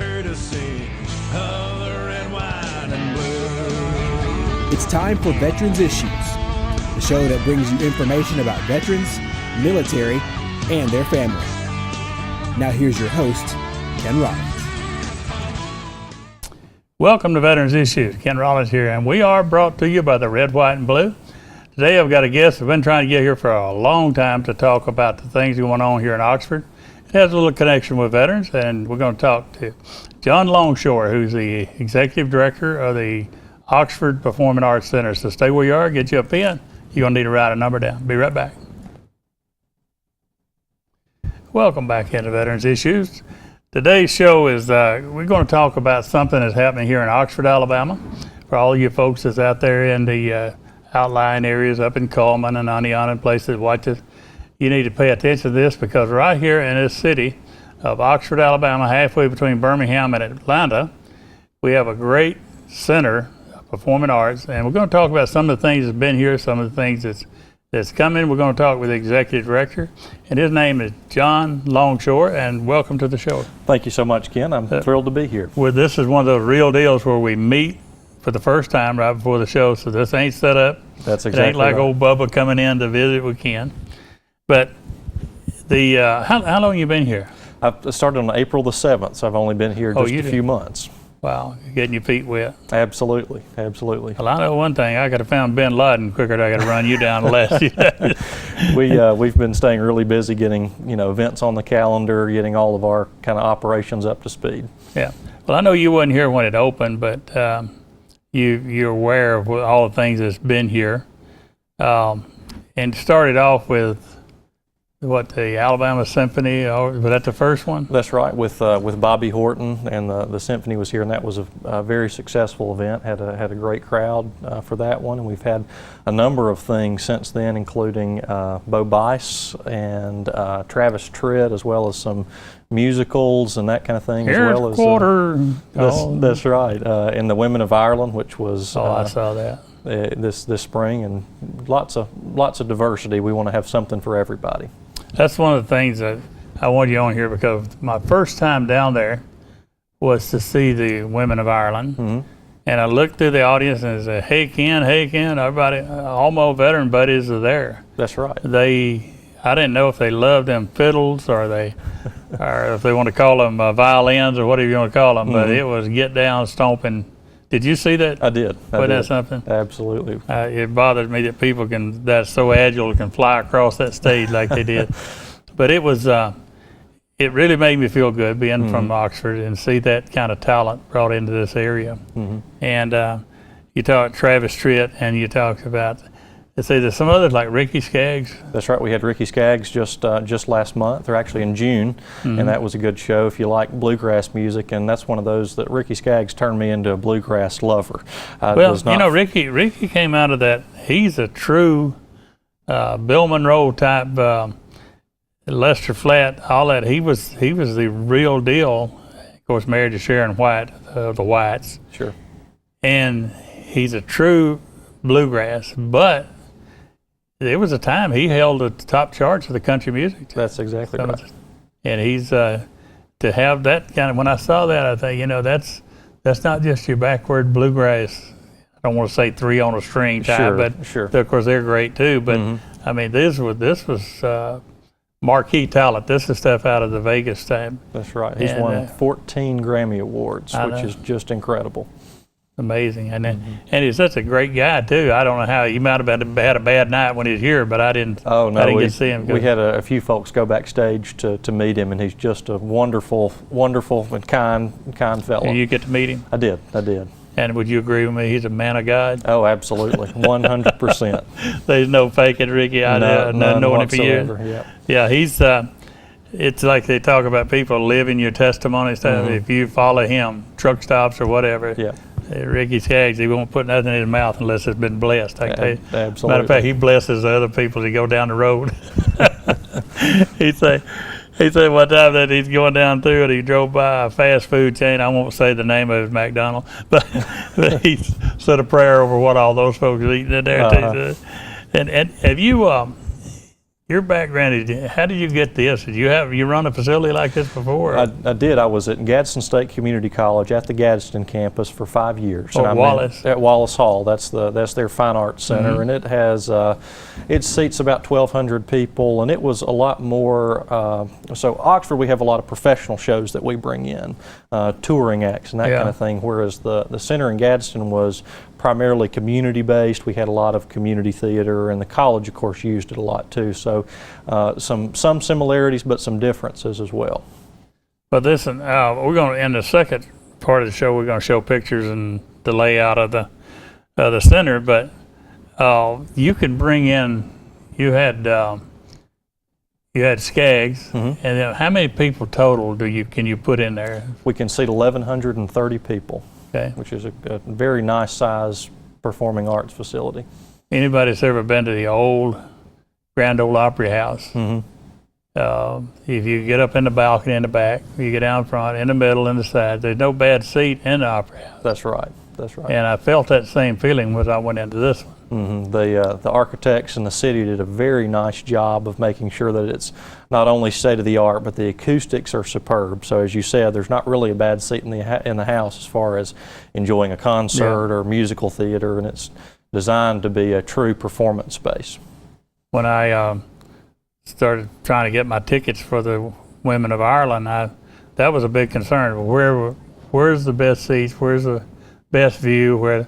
courtesy of the red, white, and blue. It's time for Veterans Issues, the show that brings you information about veterans, military, and their family. Now here's your host, Ken Rollins. Welcome to Veterans Issues. Ken Rollins here, and we are brought to you by the Red, White, and Blue. Today I've got a guest I've been trying to get here for a long time to talk about the things going on here in Oxford. It has a little connection with veterans, and we're going to talk to John Longshore, who's the Executive Director of the Oxford Performing Arts Center. So stay where you are, get you a pen. You're going to need to write a number down. Be right back. Welcome back into Veterans Issues. Today's show is, we're going to talk about something that's happening here in Oxford, Alabama. For all you folks that's out there in the outlying areas up in Coleman and Aniana and places, watch it. You need to pay attention to this because right here in this city of Oxford, Alabama, halfway between Birmingham and Atlanta, we have a great center of performing arts, and we're going to talk about some of the things that's been here, some of the things that's coming. We're going to talk with the Executive Director, and his name is John Longshore, and welcome to the show. Thank you so much, Ken. I'm thrilled to be here. Well, this is one of those real deals where we meet for the first time right before the show, so this ain't set up. That's exactly It ain't like right. old Bubba coming in to visit with Ken. But the how long you been here? I started on April the 7th, so I've only been here just a few months. Wow, you're getting your feet wet. Absolutely, absolutely. Well, I know one thing. I could have found bin Laden quicker than I got to run you down the last. We've been staying really busy getting events on the calendar, getting all of our kind of operations up to speed. Yeah. Well, I know you wasn't here when it opened, but you're aware of all the things that's been here, and started off with the Alabama Symphony. Was that the first one? That's right, with Bobby Horton, and the symphony was here, and that was a very successful event. Had a great crowd for that one, and we've had a number of things since then, including Bo Bice and Travis Tritt, as well as some musicals and that kind of thing. Here's as well quarter. That's right, and the Women of Ireland, which was I saw that this spring, and lots of diversity. We want to have something for everybody. That's one of the things that I wanted you on here because my first time down there was to see the Women of Ireland. Mm-hmm. And I looked through the audience and said, hey Ken, everybody, all my veteran buddies are there. That's right. I didn't know if they loved them fiddles or if they want to call them violins or whatever you want to call them, but it was get down stomping. Did you see that? I did. Wasn't that something? Absolutely. It bothers me that people that's so agile can fly across that stage like they did. But it was, it really made me feel good being from Oxford and see that kind of talent brought into this area. And you talk Travis Tritt, and you talk about, let's say there's some others like Ricky Skaggs. That's right. We had Ricky Skaggs just last month, or actually in June, and that was a good show if you like bluegrass music. And that's one of those that Ricky Skaggs turned me into a bluegrass lover. Ricky came out of that. He's a true Bill Monroe type, Lester Flatt, all that. He was the real deal. Of course, married to Sharon White of the Whites. Sure. And he's a true bluegrass, but there was a time he held the top charts of the country music. That's exactly right. And he's to have that kind of. When I saw that, I think that's not just your backward bluegrass. I don't want to say three on a string type, but sure. Of course they're great too. But I mean, this was marquee talent. This is stuff out of the Vegas time. That's right. He's won 14 Grammy Awards, which is just incredible. Amazing, and he's such a great guy too. I don't know how he might have had a bad night when he was here, but I didn't. Oh no, I didn't get to see him. We had a few folks go backstage to meet him, and he's just a wonderful and kind fellow. And you get to meet him? I did. And would you agree with me? He's a man of God. Oh, absolutely, 100%. There's no faking Ricky. None knowing him for years. Yep. Yeah, he's. It's like they talk about people living your testimony stuff. If you follow him, truck stops or whatever. Yeah. Ricky Skaggs, he won't put nothing in his mouth unless it's been blessed. Absolutely. Matter of fact, he blesses other people to go down the road. He said one time that he's going down through it, he drove by a fast food chain. I won't say the name of his McDonald's, but he said a prayer over what all those folks are eating in there. And have you your background is, how did you get this? Did you run a facility like this before? I did. I was at Gadsden State Community College at the Gadsden campus for 5 years. Oh, and Wallace. At Wallace Hall. That's their fine arts center, and it has it seats about 1,200 people, and it was a lot more. So Oxford, we have a lot of professional shows that we bring in, touring acts and that kind of thing. Whereas the center in Gadsden was primarily community based. We had a lot of community theater, and the college, of course, used it a lot too. So some similarities, but some differences as well. But listen, we're going to, in the second part of the show, we're going to show pictures and the layout of the center. But you could bring in, you had Skaggs, and then how many people total can you put in there? We can seat 1,130 people. Okay. Which is a very nice size performing arts facility. Anybody that's ever been to the Grand Ole Opry House, if you get up in the balcony in the back, you get down front, in the middle, in the side, there's no bad seat in the Opry House. That's right. That's right. And I felt that same feeling when I went into this one. The architects in the city did a very nice job of making sure that it's not only state of the art, but the acoustics are superb. So as you said, there's not really a bad seat in the house as far as enjoying a concert or musical theater, and it's designed to be a true performance space. When I started trying to get my tickets for the Women of Ireland, that was a big concern. Where's the best seats? Where's the best view?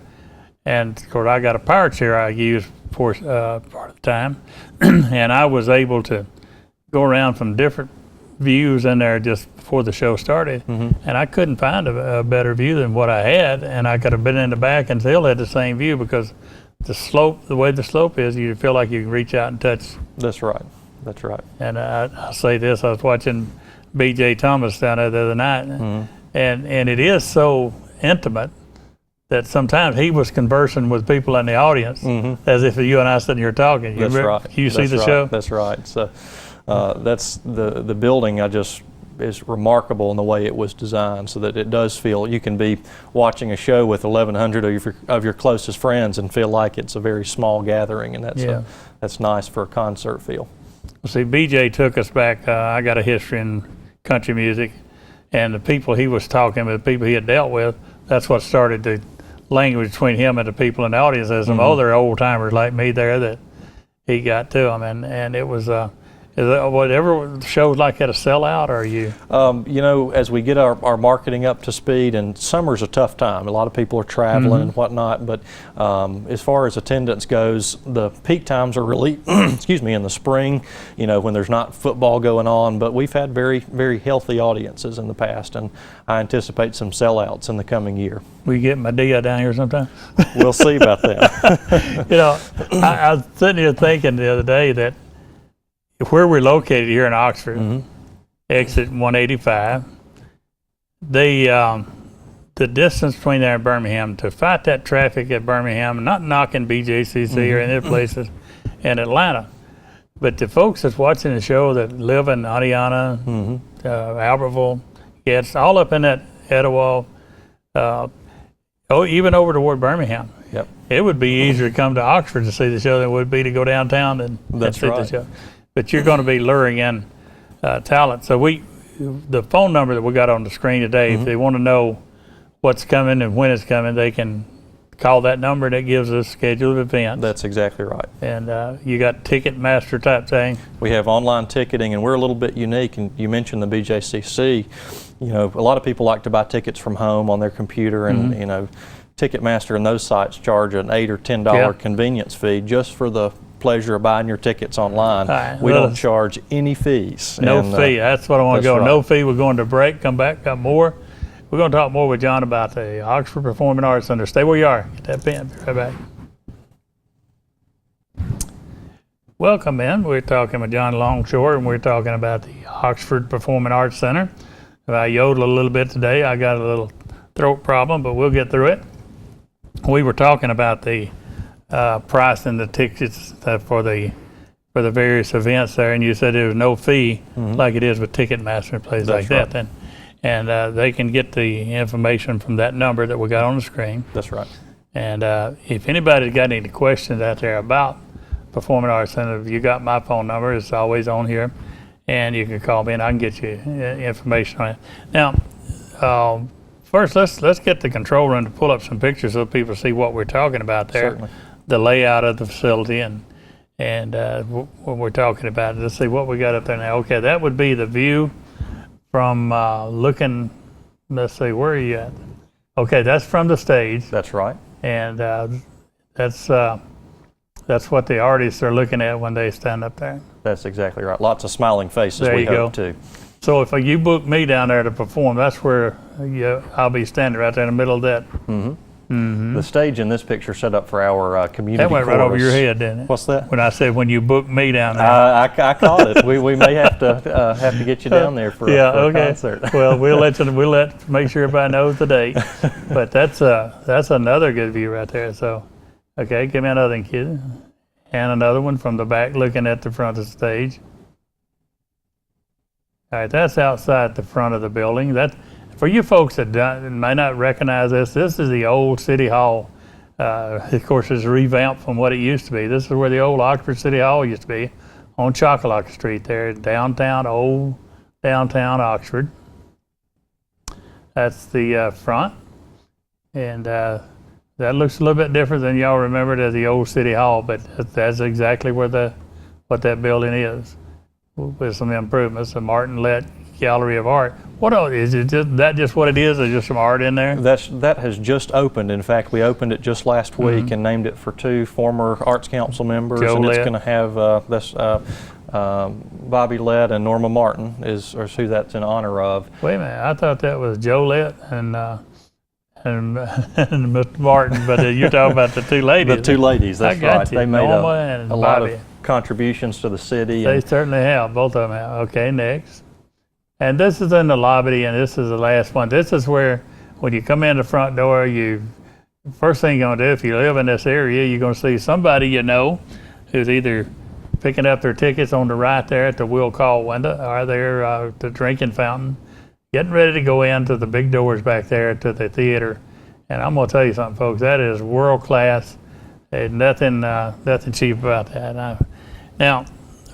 And of course, I got a power chair I use for part of the time, and I was able to go around from different views in there just before the show started, and I couldn't find a better view than what I had, and I could have been in the back and still had the same view because the way the slope is, you feel like you can reach out and touch. That's right. That's right. And I'll say this: I was watching B.J. Thomas down there the other night, and it is so intimate that sometimes he was conversing with people in the audience as if you and I sitting here talking. That's right. You see the show? That's right. So that's the building. Is remarkable in the way it was designed, so that it does feel you can be watching a show with 1,100 of your closest friends and feel like it's a very small gathering, and that's nice for a concert feel. See, BJ took us back. I got a history in country music, and the people he was talking with, the people he had dealt with, that's what started the language between him and the people in the audience. There's some other old timers like me there that he got to them, and it was is that whatever shows like that a sellout, or are you? As we get our marketing up to speed, and summer's a tough time. A lot of people are traveling and whatnot, but as far as attendance goes, the peak times are really, in the spring, when there's not football going on, but we've had very, very healthy audiences in the past, and I anticipate some sellouts in the coming year. We get Medea down here sometime? We'll see about that. I was sitting here thinking the other day that where we're located here in Oxford, exit 185, the distance between there and Birmingham, to fight that traffic at Birmingham, not knocking BJCC or any other places in Atlanta, but the folks that's watching the show that live in Adiana, Albertville, it's all up in that Etowah, even over toward Birmingham. Yep. It would be easier to come to Oxford to see the show than it would be to go downtown and see the show. But you're going to be luring in talent. So the phone number that we got on the screen today, if they want to know what's coming and when it's coming, they can call that number, and it gives us a schedule of events. That's exactly right. And you got Ticketmaster type thing. We have online ticketing, and we're a little bit unique. And you mentioned the BJCC. A lot of people like to buy tickets from home on their computer, and Ticketmaster and those sites charge an $8 or $10 convenience fee just for the pleasure of buying your tickets online. We don't charge any fees. No fee. That's what I want to go. Right. No fee. We're going to break. Come back. Got more. We're going to talk more with John about the Oxford Performing Arts Center. Stay where you are. Get that pen. Be right back. Welcome in. We're talking with John Longshore, and we're talking about the Oxford Performing Arts Center. I yodeled a little bit today. I got a little throat problem, but we'll get through it. We were talking about the price and the tickets for the various events there, and you said there was no fee like it is with Ticketmaster and places like that. Then, and they can get the information from that number that we got on the screen. That's right. And if anybody's got any questions out there about Performing Arts Center. You got my phone number. It's always on here. And you can call me and I can get you information on it. Now, first let's get the control room to pull up some pictures so people see what we're talking about there. Certainly. The layout of the facility and what we're talking about. Let's see what we got up there now. Okay, that would be the view from looking, let's see, where are you at? Okay, that's from the stage. That's right. And that's what the artists are looking at when they stand up there. That's exactly right. Lots of smiling faces, There we you go. hope, too. So if you book me down there to perform, that's where I'll be standing right there in the middle of that. The stage in this picture set up for our community That went right over chorus. your head, didn't it? What's that? When I said when you book me down there. I caught it. We may have to get you down there for Yeah, for a okay. concert. Well, make sure everybody knows the date. But that's another good view right there. So, okay, give me another one, kid. And another one from the back looking at the front of the stage. All right, that's outside the front of the building. That, for you folks that may not recognize this is the old City Hall. Of course, it's revamped from what it used to be. This is where the old Oxford City Hall used to be, on Chocolock Street there, old downtown Oxford. That's the front. And that looks a little bit different than y'all remembered as the old City Hall, but that's exactly what that building is, with some improvements. The Martin Lett Gallery of Art. What else is it? Just what it is? Is just some art in there? That has just opened. In fact, we opened it just last week and named it for 2 former Arts Council members. Joe and Lett. It's going to have Bobby Lett and Norma Martin is who that's in honor of. Wait a minute, I thought that was Joe Lett and Mr. Martin, but you're talking about the 2 ladies. The 2 ladies, that's I got right. you. They made Norma and a lot Bobby. of contributions to the city. They And certainly have, both of them have. Okay, next. And this is in the lobby, and this is the last one. This is where, when you come in the front door, first thing you're gonna do, if you live in this area, you're gonna see somebody you know who's either picking up their tickets on the right there at the will call window, or they're at the drinking fountain, getting ready to go into the big doors back there to the theater. And I'm gonna tell you something, folks, that is world class. There's nothing cheap about that. Now,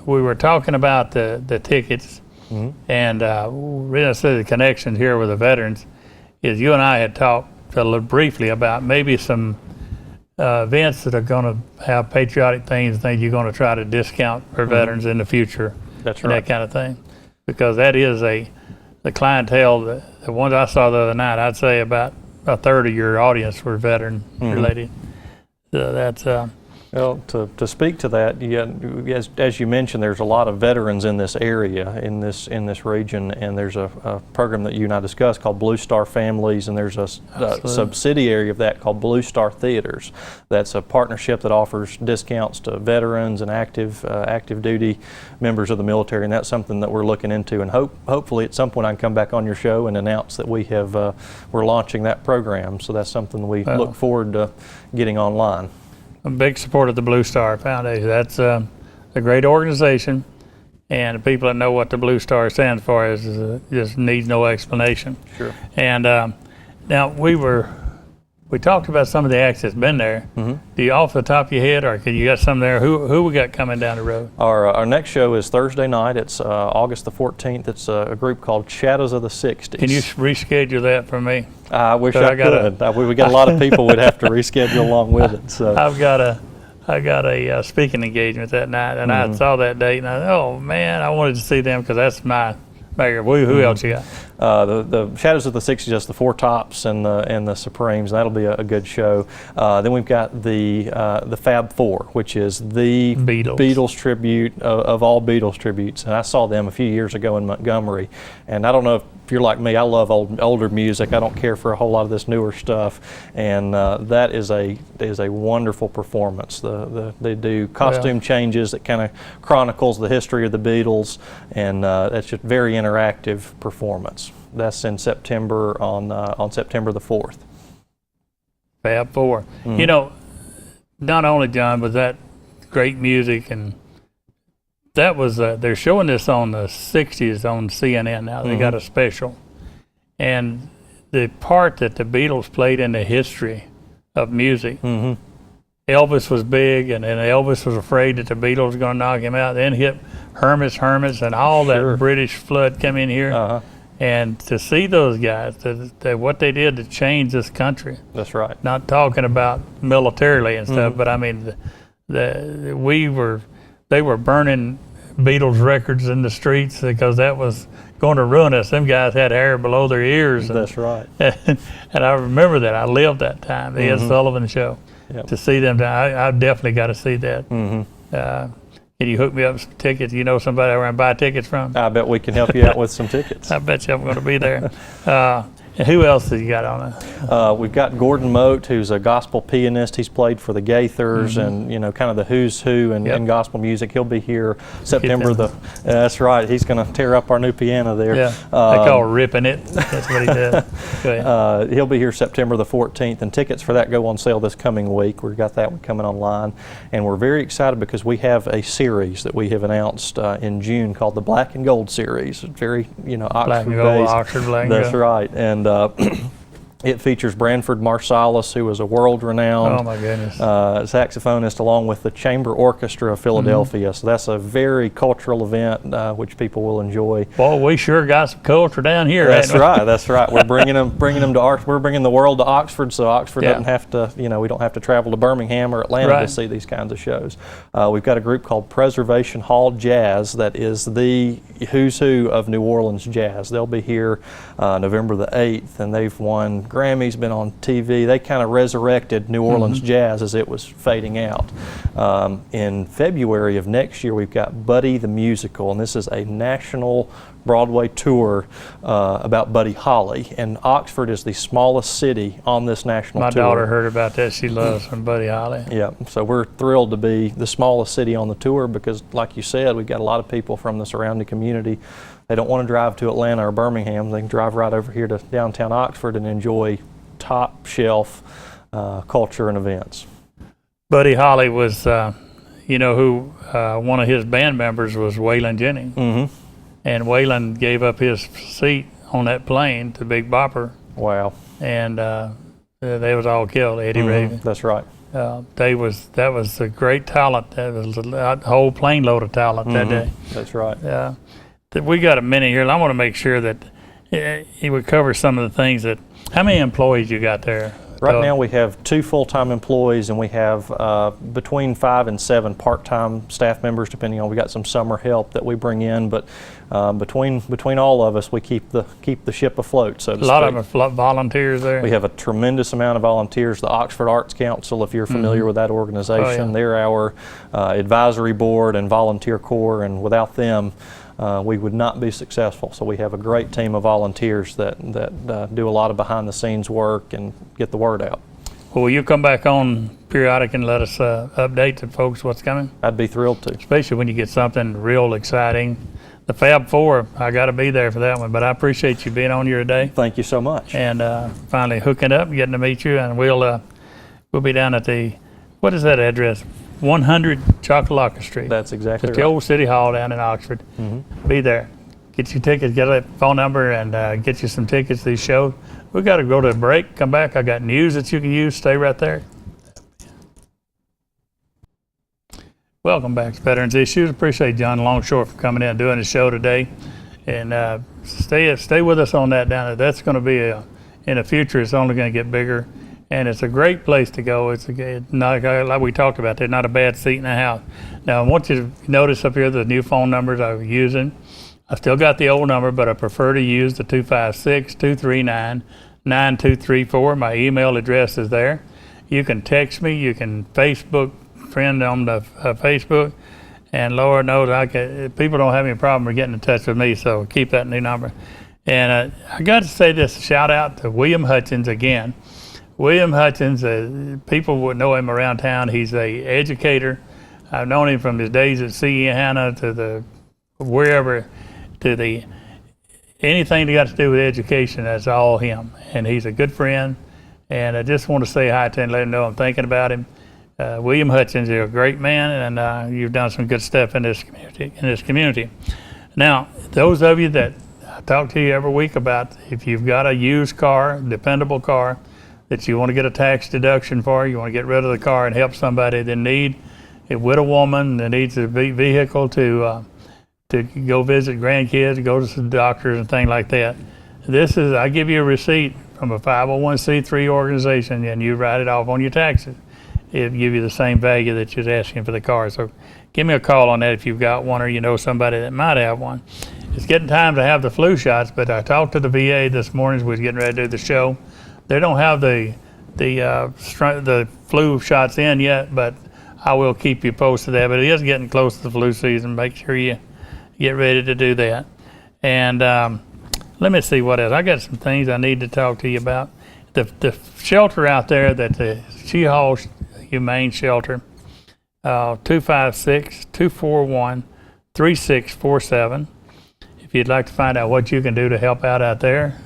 we were talking about the tickets. And really, the connection here with the veterans is you and I had talked a little briefly about maybe some events that are going to have patriotic things you're going to try to discount for veterans in the future. That's and right. that kind of thing. Because that is the clientele, the ones I saw the other night, I'd say about a third of your audience were veteran related. So that's... Well, to speak to that, as you mentioned, there's a lot of veterans in this area, in this region, and there's a program that you and I discussed called Blue Star Families, and there's a subsidiary of that called Blue Star Theaters. That's a partnership that offers discounts to veterans and active duty members of the military, and that's something that we're looking into. And hopefully, at some point, I can come back on your show and announce that we're launching that program. So that's something we look forward to getting online. I'm a big supporter of the Blue Star Foundation. That's a great organization, and the people that know what the Blue Star stands for just needs no explanation. Sure. And now we talked about some of the acts that's been there. Do you, off the top of your head, or can you got some there? Who we got coming down the road? Our next show is Thursday night. It's August the 14th. It's a group called Shadows of the 60s. Can you reschedule that for me? I wish I could. We got a lot of people we'd have to reschedule along with it. So I got a speaking engagement that night, and I saw that date, and I thought, oh man, I wanted to see them because that's my mayor. Who else you got? The Shadows of the 60s, just the Four Tops and the Supremes. That'll be a good show. Then we've got the Fab Four, which is the Beatles tribute of all Beatles tributes. And I saw them a few years ago in Montgomery. And I don't know if you're like me, I love older music. I don't care for a whole lot of this newer stuff. And that is a wonderful performance. They do costume changes that kind of chronicles the history of the Beatles, and that's just very interactive performance. That's in September on September the 4th. Fab Four. You know, not only John, but that great music, and that was they're showing this on the 60s on CNN now. They got a special, and the part that the Beatles played in the history of music Elvis was big, and Elvis was afraid that the Beatles were going to knock him out. Then hit Hermits, and all Sure. that British flood come in here. Uh-huh. And to see those guys, what they did to change this country. That's right. Not talking about militarily and stuff, Mm-hmm. but I mean, they were burning Beatles records in the streets because that was going to ruin us. Them guys had hair below their ears. That's right. And I remember that. I lived that time, the Ed Sullivan Show. Yep. To see them, I've definitely got to see that. Mm-hmm. Can you hook me up with some tickets? You know somebody where I can buy tickets from? I bet we can help you out with some tickets. I bet you I'm going to be there. And who else have you got on it? We've got Gordon Mote, who's a gospel pianist. He's played for the Gaithers and, you know, kind of the who's who in gospel music. He'll be here September that's right. He's going to tear up our new piano there. Yeah, they call ripping it. That's what he does. Go ahead. He'll be here September the 14th, and tickets for that go on sale this coming week. We've got that one coming online, and we're very excited because we have a series that we have announced in June called the Black and Gold Series. It's very, you know, Black and Oxford gold, based. Oxford Black and That's gold. right, and it features Branford Marsalis, who is a world-renowned Oh my goodness. saxophonist, along with the Chamber Orchestra of Philadelphia. So that's a very cultural event, which people will enjoy. Boy, we sure got some culture down here. That's ain't we? right. That's right. We're bringing them to we're bringing the world to Oxford, so Oxford Yeah. doesn't have to, you know, we don't have to travel to Birmingham or Atlanta Right. to see these kinds of shows. We've got a group called Preservation Hall Jazz that is the who's who of New Orleans jazz. They'll be here November the 8th, and they've won Grammys, been on TV. They kind of resurrected New Orleans jazz as it was fading out. In February of next year, we've got Buddy the Musical, and this is a national Broadway tour about Buddy Holly. And Oxford is the smallest city on this national My tour. daughter heard about that. She loves from Buddy Holly. Yeah, so we're thrilled to be the smallest city on the tour because, like you said, we've got a lot of people from the surrounding community. They don't want to drive to Atlanta or Birmingham. They can drive right over here to downtown Oxford and enjoy top shelf culture and events. Buddy Holly was, you know, who one of his band members was Waylon Jennings. Mm-hmm. And Waylon gave up his seat on that plane to Big Bopper, Wow. and they was all killed. Eddie Raven. That's right. That was a great talent. That was a whole plane load of talent that day. That's right. We got a minute here. I want to make sure that he would cover some of the things that. How many employees you got there? Right now we have 2 full-time employees, and we have between 5 and 7 part-time staff members, depending on, we got some summer help that we bring in, but between all of us, we keep the ship afloat, so to speak. A lot of them are volunteers there. We have a tremendous amount of volunteers. The Oxford Arts Council, if you're familiar with that organization, they're our advisory board and volunteer corps, and without them, we would not be successful. So we have a great team of volunteers that do a lot of behind-the-scenes work and get the word out. Well, will you come back on periodic and let us update the folks what's coming? I'd be thrilled to. Especially when you get something real exciting. The Fab Four, I got to be there for that one, but I appreciate you being on here today Thank you so much. and finally hooking up, getting to meet you, and we'll be down at the, what is that address? 100 Chocolaca Street. That's exactly At the right. old City Hall down in Oxford. Be there. Get your tickets, get a phone number, and get you some tickets to these shows. We got to go to a break, come back. I got news that you can use. Stay right there. Welcome back to Veterans Issues. Appreciate John Longshore for coming in and doing the show today. And stay with us on that down there. That's going to be, in the future, it's only going to get bigger. And it's a great place to go. It's not, like we talked about, there's not a bad seat in the house. Now, I want you to notice up here the new phone numbers I'm using. I still got the old number, but I prefer to use the 256-239-9234. My email address is there. You can text me. You can Facebook friend on the Facebook. And Lord knows people don't have any problem with getting in touch with me, so keep that new number. And I got to say this, shout out to William Hutchins again. William Hutchins, people would know him around town. He's a educator. I've known him from his days at C.E. Hanna to anything that got to do with education, that's all him. And he's a good friend. And I just want to say hi to him and let him know I'm thinking about him. William Hutchins, you're a great man, and you've done some good stuff in this community. Now, those of you that I talk to you every week about, if you've got a used car, dependable car, that you want to get a tax deduction for, you want to get rid of the car and help somebody that need it, with a woman that needs a vehicle to go visit grandkids, go to some doctors and things like that. I give you a receipt from a 501c3 organization, and you write it off on your taxes. It'll give you the same value that you're asking for the car. So give me a call on that if you've got one or you know somebody that might have one. It's getting time to have the flu shots, but I talked to the VA this morning as we was getting ready to do the show. They don't have the flu shots in yet, but I will keep you posted there. But it is getting close to the flu season. Make sure you get ready to do that. And let me see what else. I got some things I need to talk to you about. The shelter out there, that the She-Hall Humane Shelter, 256-241-3647. If you'd like to find out what you can do to help out there.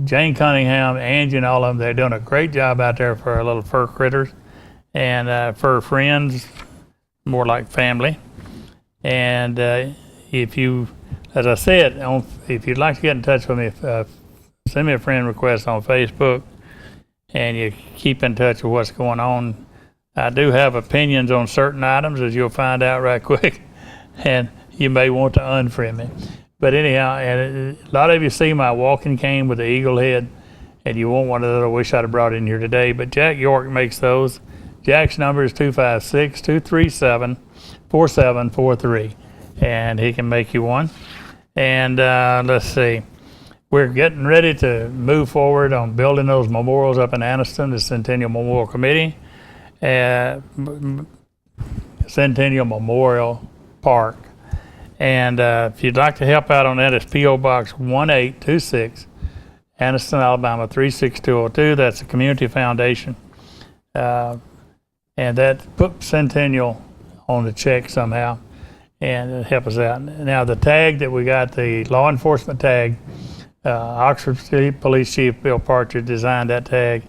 Jane Cunningham, Angie, and all of them, they're doing a great job out there for our little fur critters and for friends, more like family. And if you, as I said, if you'd like to get in touch with me, send me a friend request on Facebook, and you keep in touch with what's going on. I do have opinions on certain items, as you'll find out right quick, and you may want to unfriend me. But anyhow, and a lot of you see my walking cane with the eagle head, and you want one of those. I wish I'd have brought it in here today, but Jack York makes those. Jack's number is 256-237-4743, and he can make you one. And let's see, we're getting ready to move forward on building those memorials up in Anniston, the Centennial Memorial Committee, Centennial Memorial Park. And if you'd like to help out on that, it's P.O. Box 1826, Anniston, Alabama 36202. That's the Community Foundation. And that put Centennial on the check somehow, and it help us out. Now the tag that we got, the law enforcement tag, Oxford City Police Chief Bill Partridge designed that tag,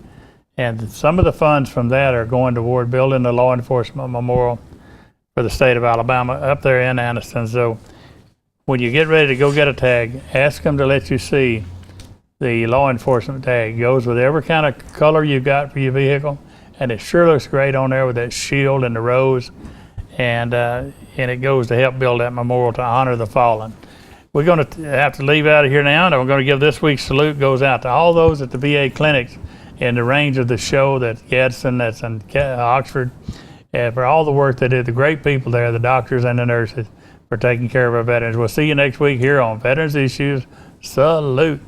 and some of the funds from that are going toward building the law enforcement memorial for the state of Alabama up there in Anniston. So when you get ready to go get a tag, ask them to let you see the law enforcement tag. It goes with every kind of color you've got for your vehicle, and it sure looks great on there with that shield and the rose, and it goes to help build that memorial to honor the fallen. We're going to have to leave out of here now, and we're going to give this week's salute goes out to all those at the VA clinics in the range of the show, that's Gadsden, that's in Oxford, and for all the work they did, the great people there, the doctors and the nurses, for taking care of our veterans. We'll see you next week here on Veterans Issues. Salute.